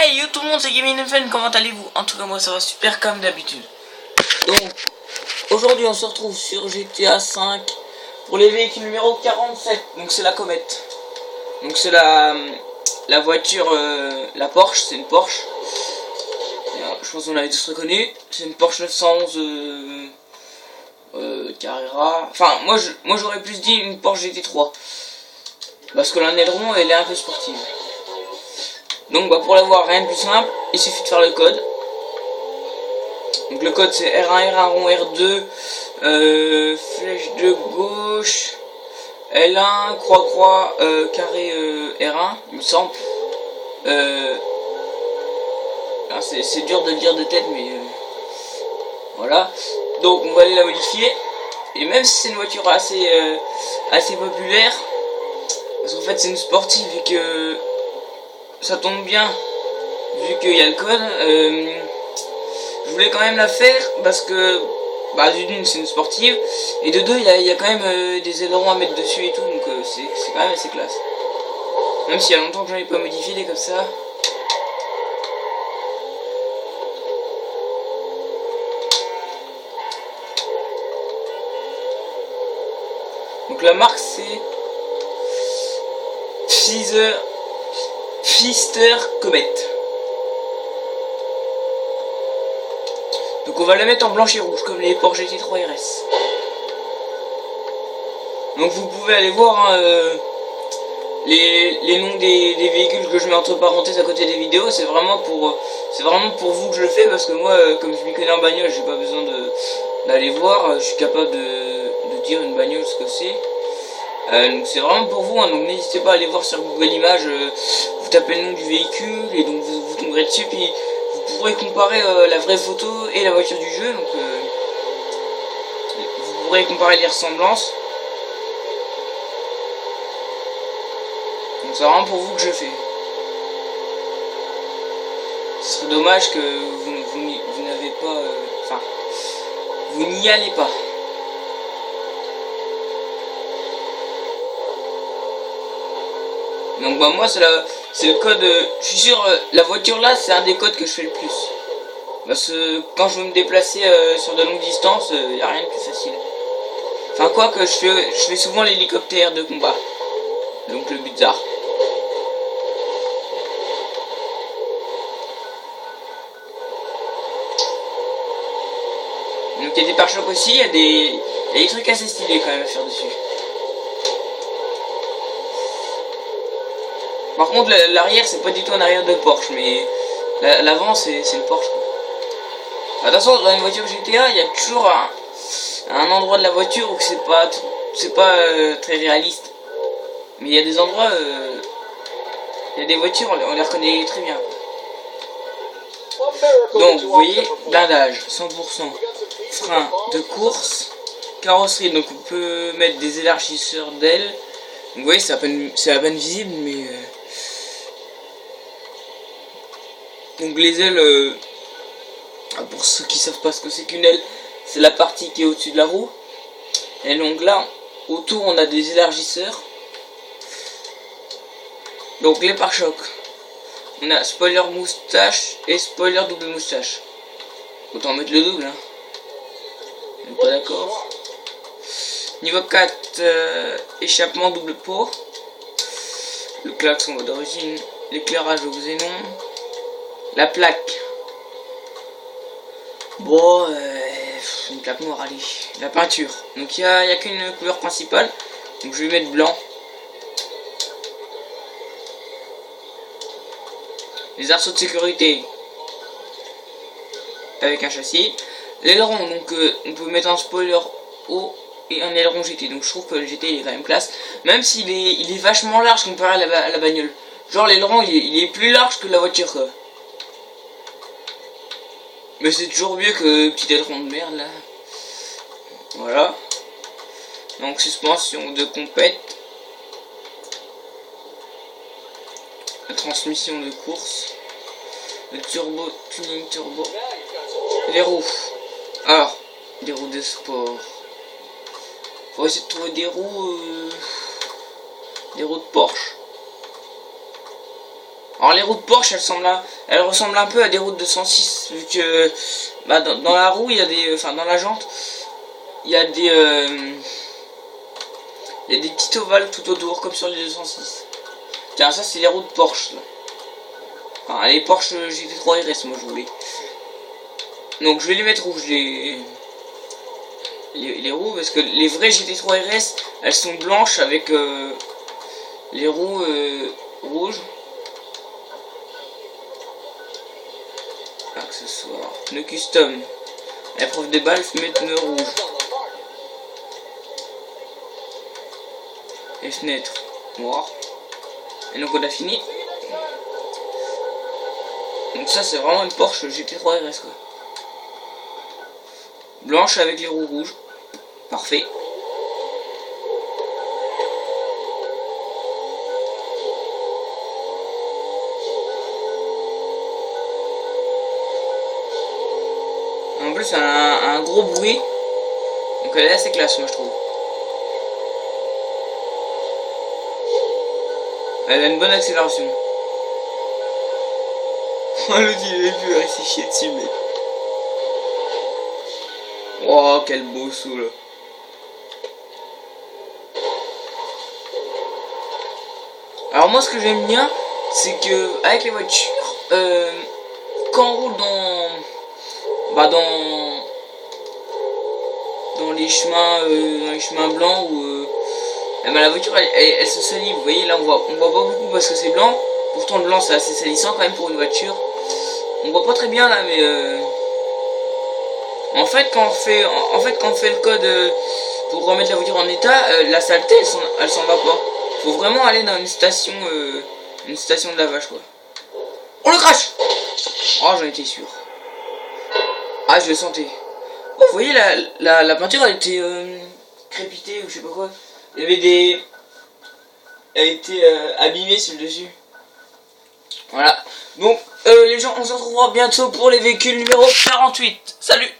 Hey yo tout le monde, c'est Gaming Fun, comment allez-vous? En tout cas moi ça va super comme d'habitude. Donc aujourd'hui on se retrouve sur GTA 5 pour les véhicules numéro 47. Donc c'est la comète. Donc c'est la voiture, la Porsche, c'est une Porsche. Je pense qu'on l'avait tous reconnu. C'est une Porsche 911 Carrera. Enfin moi j'aurais plus dit une Porsche GT3. Parce que l'aileron elle est un peu sportive. Donc bah pour l'avoir, rien de plus simple, il suffit de faire le code. Donc le code c'est R1, R1 rond, R2, flèche de gauche, L1, croix croix, carré R1, il me semble. C'est dur de le dire de tête, mais voilà. Donc on va aller la modifier. Et même si c'est une voiture assez populaire, parce qu'en fait c'est une sportive et que ça tombe bien vu qu'il y a le code, je voulais quand même la faire parce que bah d'une c'est une sportive et de deux il y a quand même des ailerons à mettre dessus et tout, donc c'est quand même assez classe, même s'il y a longtemps que j'en ai pas modifié des comme ça. Donc la marque c'est Pfister Comet. Donc on va la mettre en blanche et rouge comme les Porsche GT3 RS. Donc vous pouvez aller voir hein, les noms des véhicules que je mets entre parenthèses à côté des vidéos. C'est vraiment pour vous que je le fais, parce que moi comme je m'y connais en bagnole, j'ai pas besoin d'aller voir. Je suis capable de dire une bagnole ce que c'est. Donc c'est vraiment pour vous, hein, donc n'hésitez pas à aller voir sur Google Images, vous tapez le nom du véhicule et donc vous tomberez dessus, puis vous pourrez comparer la vraie photo et la voiture du jeu, donc vous pourrez comparer les ressemblances. Donc c'est vraiment pour vous que je fais. Ce serait dommage que vous n'avez pas, enfin, vous n'y allez pas. Donc bah moi c'est le code, je suis sûr, la voiture là c'est un des codes que je fais le plus. Parce que quand je veux me déplacer sur de longues distances, il n'y a rien de plus facile. Enfin quoi que je fais souvent l'hélicoptère de combat. Donc le bizarre. Donc il y a des pare-chocs aussi, il y a des trucs assez stylés quand même à faire dessus. Par contre l'arrière c'est pas du tout un arrière de Porsche, mais l'avant c'est une Porsche quoi. Attention, dans une voiture GTA il y a toujours un endroit de la voiture où c'est pas très réaliste. Mais il y a des endroits, il y a des voitures on les reconnaît très bien quoi. Donc vous voyez, blindage 100%, frein de course, carrosserie, donc on peut mettre des élargisseurs d'ailes. Donc vous voyez c'est à peine visible, mais donc les ailes, pour ceux qui savent pas ce que c'est qu'une aile, c'est la partie qui est au-dessus de la roue. Et donc là, autour on a des élargisseurs. Donc les pare-chocs, on a spoiler moustache et spoiler double moustache. Autant mettre le double hein. On est pas d'accord. Niveau 4, échappement double pot. Le klaxon d'origine, l'éclairage au xénon. La plaque. Bon, une plaque noire, allez. La peinture. Donc il y a qu'une couleur principale. Donc je vais mettre blanc. Les arceaux de sécurité. Avec un châssis. L'aileron, donc on peut mettre un spoiler haut et un aileron GT. Donc je trouve que le GT il est quand même classe. Même s'il est vachement large comparé à la bagnole. Genre l'aileron il est plus large que la voiture quoi. Mais c'est toujours mieux que petit aileron de merde là. Voilà. Donc suspension de compète. La transmission de course. Le turbo, tuning turbo. Les roues. Alors, des roues de sport. Faut essayer de trouver des roues de Porsche. Alors les roues de Porsche, elles ressemblent un peu à des roues de 106, vu que bah, dans la roue, il y a des, enfin dans la jante, il y a des petits ovales tout autour, comme sur les 206. Tiens, ça c'est les roues de Porsche. Là. Enfin, les Porsche GT3 RS, moi je voulais. Donc je vais les mettre rouges, les roues, parce que les vrais GT3 RS, elles sont blanches avec les roues rouges. Accessoires, pneus custom. Épreuve des balles, fumée de pneus rouges. Les fenêtres noires. Et donc on a fini. Donc ça c'est vraiment une Porsche GT3 RS quoi. Blanche avec les roues rouges. Parfait. En plus elle a un gros bruit. Donc elle est assez classe moi je trouve. Elle a une bonne accélération. L'autre il est vu, il s'est chié dessus mais... Oh quel beau saut là. Alors moi ce que j'aime bien c'est que avec les voitures quand on roule dans les chemins blancs où la voiture elle se salit, vous voyez là on voit pas beaucoup parce que c'est blanc, pourtant le blanc c'est assez salissant quand même pour une voiture, on voit pas très bien là mais en fait quand on fait le code pour remettre la voiture en état, la saleté elle s'en va pas, faut vraiment aller dans une station de lavage quoi. On le crash. Oh j'en étais sûr. Ah je le sentais. Oh vous voyez la peinture elle était crépitée ou je sais pas quoi. Il y avait des... Elle était abîmée sur le dessus. Voilà. Donc les gens on se retrouvera bientôt pour les véhicules numéro 48. Salut.